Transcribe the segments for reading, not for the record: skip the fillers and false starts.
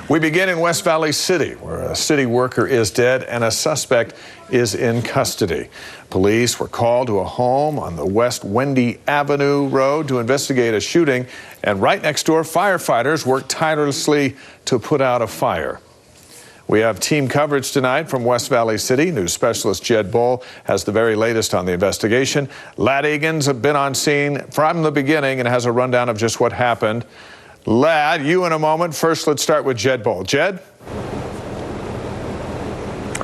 We begin in West Valley City, where a city worker is dead and a suspect is in custody. Police were called to a home on the West Wendy Avenue road to investigate a shooting, and right next door, firefighters worked tirelessly to put out a fire. We have team coverage tonight from West Valley City. News specialist Jed Bull has the very latest on the investigation. Ladd Egan's been on scene from the beginning and has a rundown of just what happened. Ladd, you in a moment. First, let's start with Jed Bull. Jed?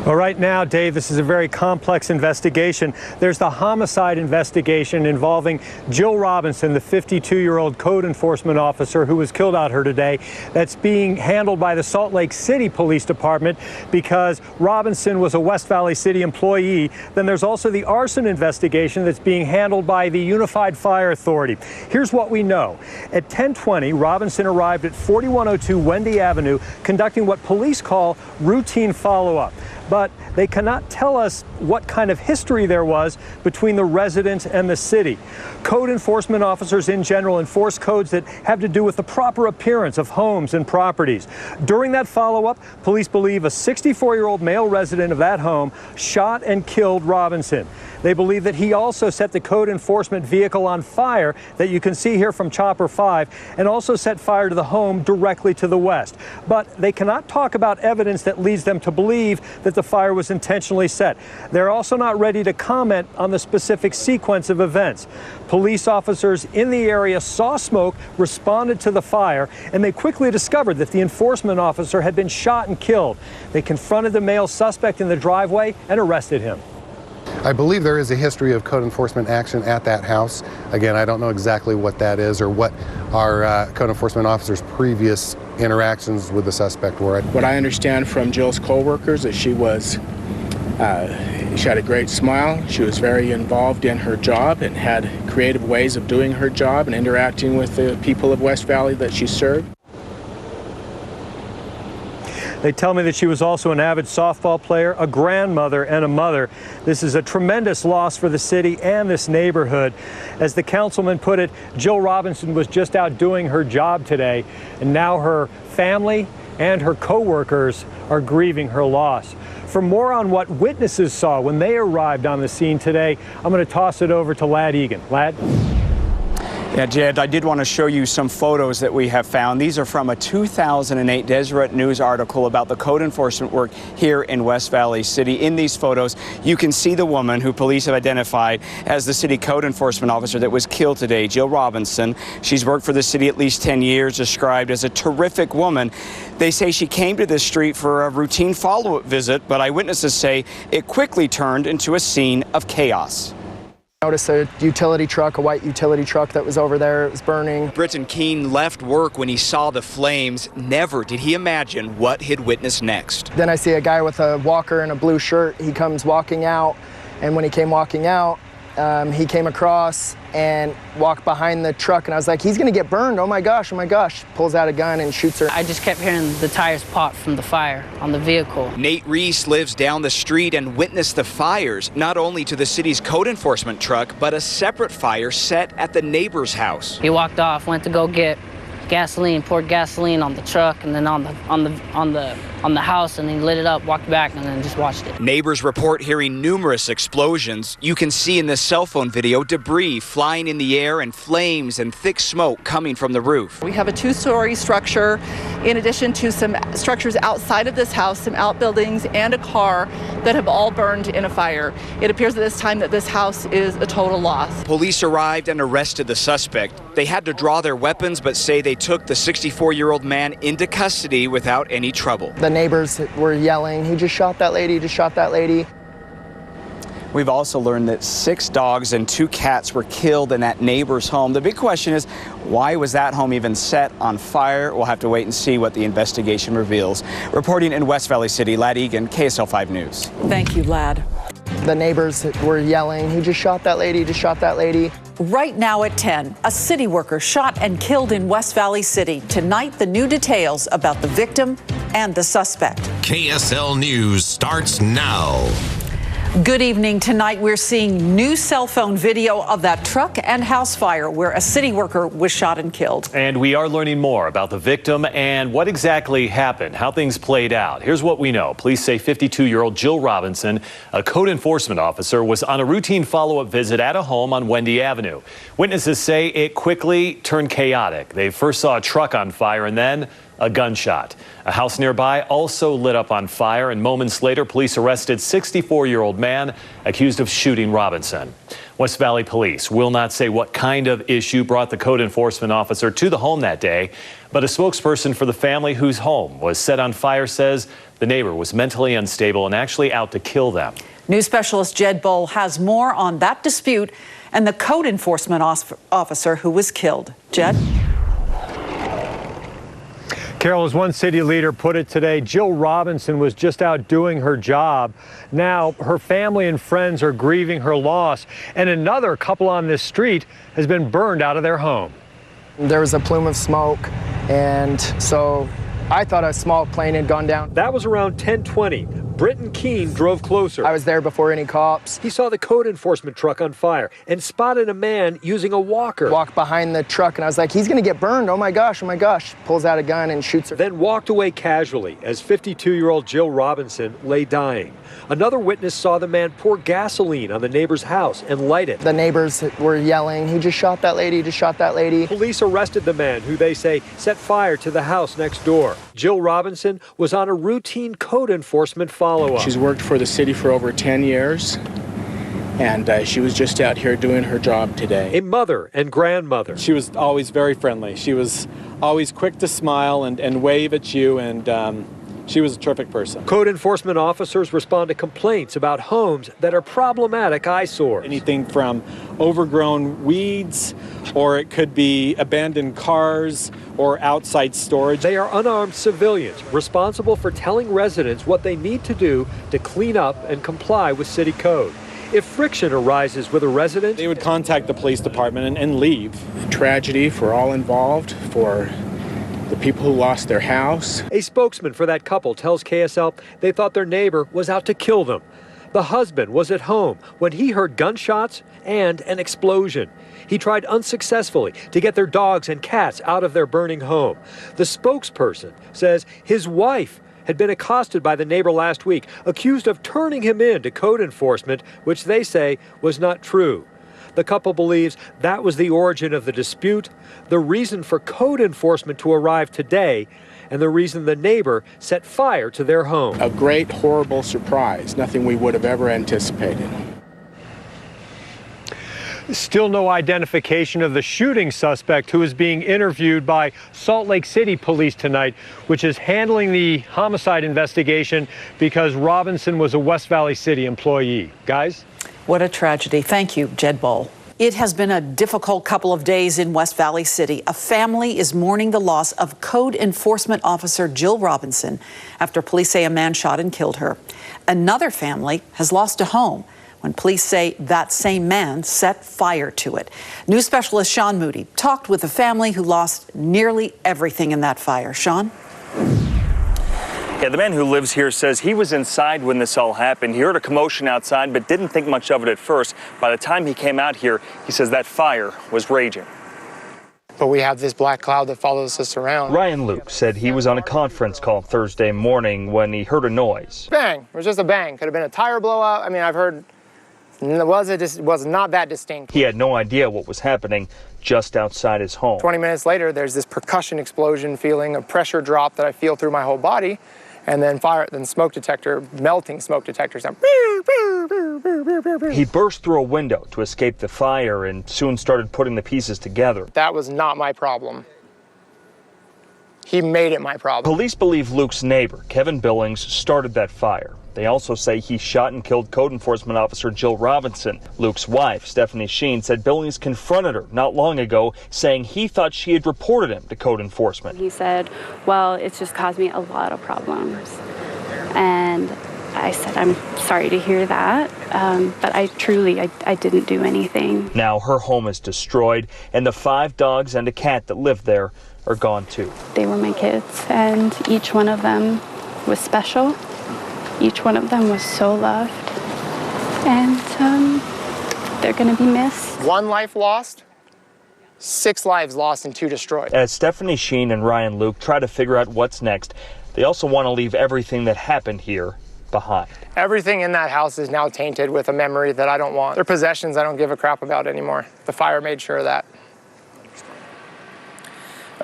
Well, right now, Dave, this is a very complex investigation. There's the homicide investigation involving Jill Robinson, the 52-year-old code enforcement officer who was killed out here today. That's being handled by the Salt Lake City Police Department because Robinson was a West Valley City employee. Then there's also the arson investigation that's being handled by the Unified Fire Authority. Here's what we know. At 10:20, Robinson arrived at 4102 Wendy Avenue conducting what police call routine follow-up. But they cannot tell us what kind of history there was between the residents and the city. Code enforcement officers in general enforce codes that have to do with the proper appearance of homes and properties. During that follow-up, police believe a 64-year-old male resident of that home shot and killed Robinson. They believe that he also set the code enforcement vehicle on fire that you can see here from Chopper 5 and also set fire to the home directly to the west. But they cannot talk about evidence that leads them to believe that the fire was intentionally set. They're also not ready to comment on the specific sequence of events. Police officers in the area saw smoke, responded to the fire, and they quickly discovered that the enforcement officer had been shot and killed. They confronted the male suspect in the driveway and arrested him. I believe there is a history of code enforcement action at that house. Again, I don't know exactly what that is or what our code enforcement officer's previous interactions with the suspect were. What I understand from Jill's co-workers is she had a great smile. She was very involved in her job and had creative ways of doing her job and interacting with the people of West Valley that she served. They tell me that she was also an avid softball player, a grandmother, and a mother. This is a tremendous loss for the city and this neighborhood. As the councilman put it, Jill Robinson was just out doing her job today, and now her family and her co-workers are grieving her loss. For more on what witnesses saw when they arrived on the scene today, I'm going to toss it over to Ladd Egan. Ladd? Yeah, Jed, I did want to show you some photos that we have found. These are from a 2008 Deseret News article about the code enforcement work here in West Valley City. In these photos, you can see the woman who police have identified as the city code enforcement officer that was killed today, Jill Robinson. She's worked for the city at least 10 years, described as a terrific woman. They say she came to this street for a routine follow-up visit, but eyewitnesses say it quickly turned into a scene of chaos. Noticed a utility truck, a white utility truck that was over there. It was burning. Britton Keene left work when he saw the flames. Never did he imagine what he'd witness next. Then I see a guy with a walker and a blue shirt. He comes walking out, and when he came walking out, he came across and walked behind the truck, and I was like, he's gonna get burned, oh my gosh, oh my gosh. Pulls out a gun and shoots her. I just kept hearing the tires pop from the fire on the vehicle. Nate Reese lives down the street and witnessed the fires, not only to the city's code enforcement truck, but a separate fire set at the neighbor's house. He walked off, went to go get gasoline, poured gasoline on the truck and then on the house, and he lit it up, walked back, and then just watched it. Neighbors report hearing numerous explosions. You can see in this cell phone video debris flying in the air and flames and thick smoke coming from the roof. We have a two-story structure in addition to some structures outside of this house, some outbuildings and a car that have all burned in a fire. It appears at this time that this house is a total loss. Police arrived and arrested the suspect. They had to draw their weapons, but say they took the 64-year-old man into custody without any trouble. The neighbors were yelling, he just shot that lady, he just shot that lady. We've also learned that 6 dogs and 2 cats were killed in that neighbor's home. The big question is, why was that home even set on fire? We'll have to wait and see what the investigation reveals. Reporting in West Valley City, Ladd Egan, KSL 5 News. Thank you, Ladd. The neighbors were yelling, he just shot that lady, he just shot that lady. Right now at 10, a city worker shot and killed in West Valley City. Tonight, the new details about the victim and the suspect. KSL News starts now. Good evening. Tonight we're seeing new cell phone video of that truck and house fire where a city worker was shot and killed. And we are learning more about the victim and what exactly happened, how things played out. Here's what we know. Police say 52-year-old Jill Robinson, a code enforcement officer, was on a routine follow-up visit at a home on Wendy Avenue. Witnesses say it quickly turned chaotic. They first saw a truck on fire and then a gunshot. A house nearby also lit up on fire, and moments later, police arrested 64-year-old man accused of shooting Robinson. West Valley Police will not say what kind of issue brought the code enforcement officer to the home that day, but a spokesperson for the family whose home was set on fire says the neighbor was mentally unstable and actually out to kill them. News specialist Jed Bowl has more on that dispute and the code enforcement officer who was killed. Jed? Carol, as one city leader put it today, Jill Robinson was just out doing her job. Now her family and friends are grieving her loss, and another couple on this street has been burned out of their home. There was a plume of smoke, and so I thought a small plane had gone down. That was around 10:20. Britton Keene drove closer. I was there before any cops. He saw the code enforcement truck on fire and spotted a man using a walker. Walked behind the truck, and I was like, he's gonna get burned, oh my gosh, oh my gosh. Pulls out a gun and shoots her. Then walked away casually as 52-year-old Jill Robinson lay dying. Another witness saw the man pour gasoline on the neighbor's house and light it. The neighbors were yelling, he just shot that lady, he just shot that lady. Police arrested the man who they say set fire to the house next door. Jill Robinson was on a routine code enforcement follow-up. She's worked for the city for over 10 years, and she was just out here doing her job today. A mother and grandmother. She was always very friendly. She was always quick to smile and wave at you, and she was a terrific person. Code enforcement officers respond to complaints about homes that are problematic eyesores. Anything from overgrown weeds, or it could be abandoned cars or outside storage. They are unarmed civilians responsible for telling residents what they need to do to clean up and comply with city code. If friction arises with a resident, they would contact the police department and leave. A tragedy for all involved, for the people who lost their house. A spokesman for that couple tells KSL they thought their neighbor was out to kill them. The husband was at home when he heard gunshots and an explosion. He tried unsuccessfully to get their dogs and cats out of their burning home. The spokesperson says his wife had been accosted by the neighbor last week, accused of turning him in to code enforcement, which they say was not true. The couple believes that was the origin of the dispute, the reason for code enforcement to arrive today, and the reason the neighbor set fire to their home. A great, horrible surprise, nothing we would have ever anticipated. Still no identification of the shooting suspect who is being interviewed by Salt Lake City Police tonight, which is handling the homicide investigation because Robinson was a West Valley City employee. Guys? What a tragedy. Thank you, Jed Bowl. It has been a difficult couple of days in West Valley City. A family is mourning the loss of code enforcement officer Jill Robinson after police say a man shot and killed her. Another family has lost a home when police say that same man set fire to it. News specialist Sean Moody talked with a family who lost nearly everything in that fire. Sean? Yeah, the man who lives here says he was inside when this all happened. He heard a commotion outside, but didn't think much of it at first. By the time he came out here, he says that fire was raging. But we have this black cloud that follows us around. Ryan Luke said he was on a conference call Thursday morning when he heard a noise. Bang! It was just a bang. Could have been a tire blowout. I mean, I've heard it was not that distinct. He had no idea what was happening just outside his home. 20 minutes later, there's this percussion explosion feeling, a pressure drop that I feel through my whole body, and then smoke detector, melting smoke detector sound. He burst through a window to escape the fire and soon started putting the pieces together. That was not my problem. He made it my problem. Police believe Luke's neighbor, Kevin Billings, started that fire. They also say he shot and killed code enforcement officer Jill Robinson. Luke's wife, Stephanie Sheen, said Billings confronted her not long ago, saying he thought she had reported him to code enforcement. He said, well, it's just caused me a lot of problems. And I said, I'm sorry to hear that, but I didn't do anything. Now her home is destroyed, and the 5 dogs and a cat that lived there are gone too. They were my kids, and each one of them was special. Each one of them was so loved. And they're going to be missed. 1 life lost, 6 lives lost, and 2 destroyed. As Stephanie Sheen and Ryan Luke try to figure out what's next, they also want to leave everything that happened here behind. Everything in that house is now tainted with a memory that I don't want. Their possessions I don't give a crap about anymore. The fire made sure of that.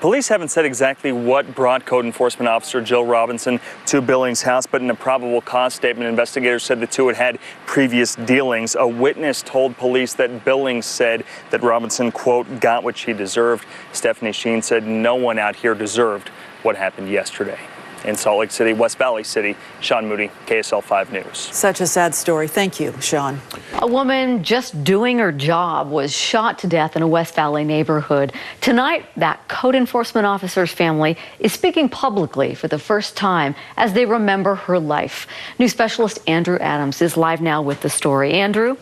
Police haven't said exactly what brought Code Enforcement Officer Jill Robinson to Billings' house, but in a probable cause statement, investigators said the two had had previous dealings. A witness told police that Billings said that Robinson, quote, got what she deserved. Stephanie Sheen said no one out here deserved what happened yesterday. In Salt Lake City, West Valley City, Sean Moody, KSL 5 News. Such a sad story. Thank you, Sean. A woman just doing her job was shot to death in a West Valley neighborhood. Tonight, that code enforcement officer's family is speaking publicly for the first time as they remember her life. News specialist Andrew Adams is live now with the story. Andrew?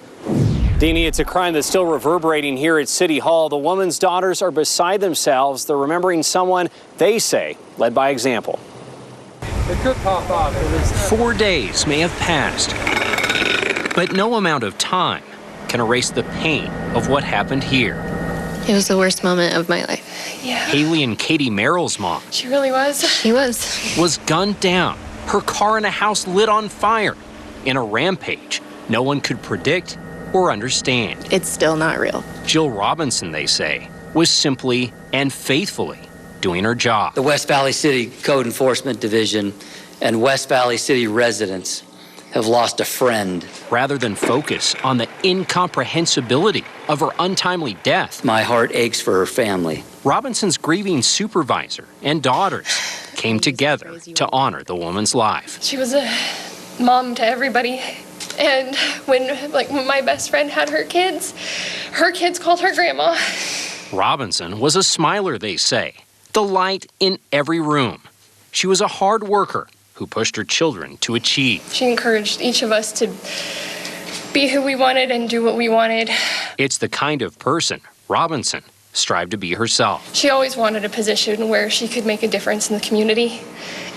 Deanie, it's a crime that's still reverberating here at City Hall. The woman's daughters are beside themselves. They're remembering someone they say led by example. It could pop off. 4 days may have passed, but no amount of time can erase the pain of what happened here. It was the worst moment of my life. Yeah. Haley and Katie Merrill's mom. She really was. She Was gunned down, her car and a house lit on fire, in a rampage no one could predict or understand. It's still not real. Jill Robinson, they say, was simply and faithfully doing her job. The West Valley City Code Enforcement Division and West Valley City residents have lost a friend. Rather than focus on the incomprehensibility of her untimely death, my heart aches for her family. Robinson's grieving supervisor and daughters came together to honor the woman's life. She was a mom to everybody. And when my best friend had her kids called her grandma. Robinson was a smiler, they say. The light in every room. She was a hard worker who pushed her children to achieve. She encouraged each of us to be who we wanted and do what we wanted. It's the kind of person Robinson strived to be herself. She always wanted a position where she could make a difference in the community,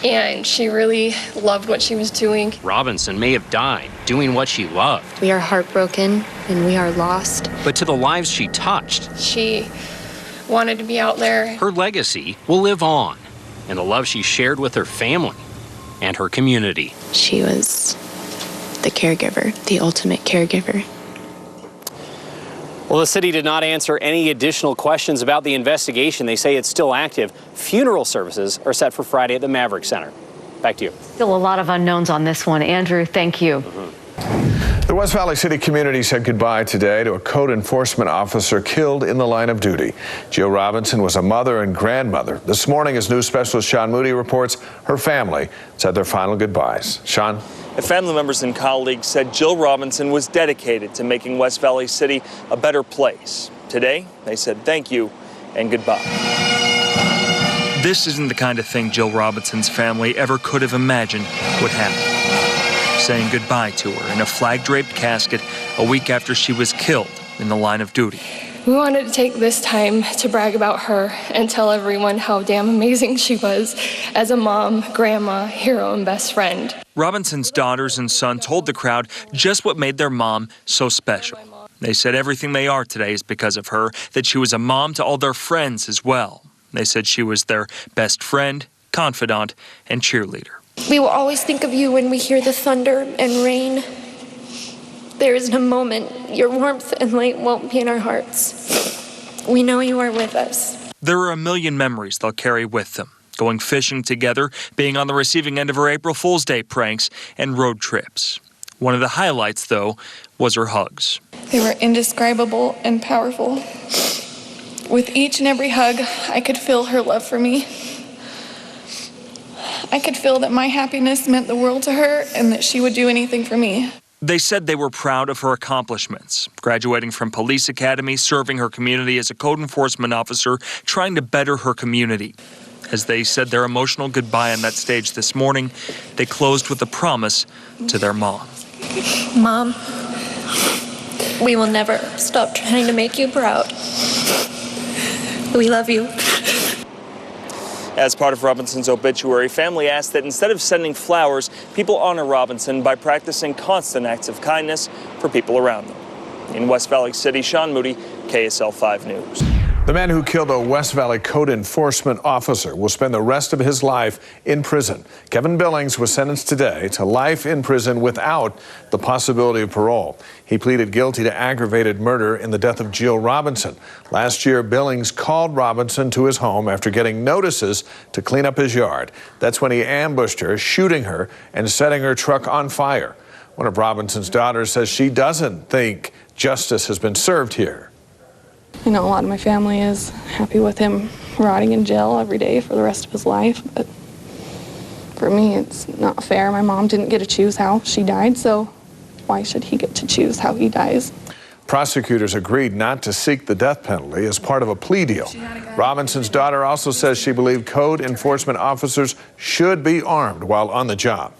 and she really loved what she was doing. Robinson may have died doing what she loved. We are heartbroken and we are lost. But to the lives she touched, she wanted to be out there. Her legacy will live on in the love she shared with her family and her community. She was the caregiver, the ultimate caregiver. Well, the city did not answer any additional questions about the investigation. They say it's still active. Funeral services are set for Friday at the Maverick Center. Back to you. Still a lot of unknowns on this one. Andrew, thank you. The West Valley City community said goodbye today to a code enforcement officer killed in the line of duty. Jill Robinson was a mother and grandmother. This morning, as news specialist Sean Moody reports, her family said their final goodbyes. Sean? Family members and colleagues said Jill Robinson was dedicated to making West Valley City a better place. Today, they said thank you and goodbye. This isn't the kind of thing Jill Robinson's family ever could have imagined would happen. Saying goodbye to her in a flag-draped casket a week after she was killed in the line of duty. We wanted to take this time to brag about her and tell everyone how damn amazing she was as a mom, grandma, hero, and best friend. Robinson's daughters and son told the crowd just what made their mom so special. They said everything they are today is because of her, that she was a mom to all their friends as well. They said she was their best friend, confidant, and cheerleader. We will always think of you when we hear the thunder and rain. There isn't a moment your warmth and light won't be in our hearts. We know you are with us. There are a million memories they'll carry with them. Going fishing together, being on the receiving end of her April Fool's Day pranks, and road trips. One of the highlights, though, was her hugs. They were indescribable and powerful. With each and every hug, I could feel her love for me. I could feel that my happiness meant the world to her and that she would do anything for me. They said they were proud of her accomplishments, graduating from police academy, serving her community as a code enforcement officer, trying to better her community. As they said their emotional goodbye on that stage this morning, they closed with a promise to their mom. Mom, we will never stop trying to make you proud. We love you. As part of Robinson's obituary, family asked that instead of sending flowers, people honor Robinson by practicing constant acts of kindness for people around them. In West Valley City, Sean Moody, KSL 5 News. The man who killed a West Valley code enforcement officer will spend the rest of his life in prison. Kevin Billings was sentenced today to life in prison without the possibility of parole. He pleaded guilty to aggravated murder in the death of Jill Robinson. Last year, Billings called Robinson to his home after getting notices to clean up his yard. That's when he ambushed her, shooting her and setting her truck on fire. One of Robinson's daughters says she doesn't think justice has been served here. You know, a lot of my family is happy with him rotting in jail every day for the rest of his life, but for me, it's not fair. My mom didn't get to choose how she died, so why should he get to choose how he dies? Prosecutors agreed not to seek the death penalty as part of a plea deal. Robinson's daughter also says she believed code enforcement officers should be armed while on the job.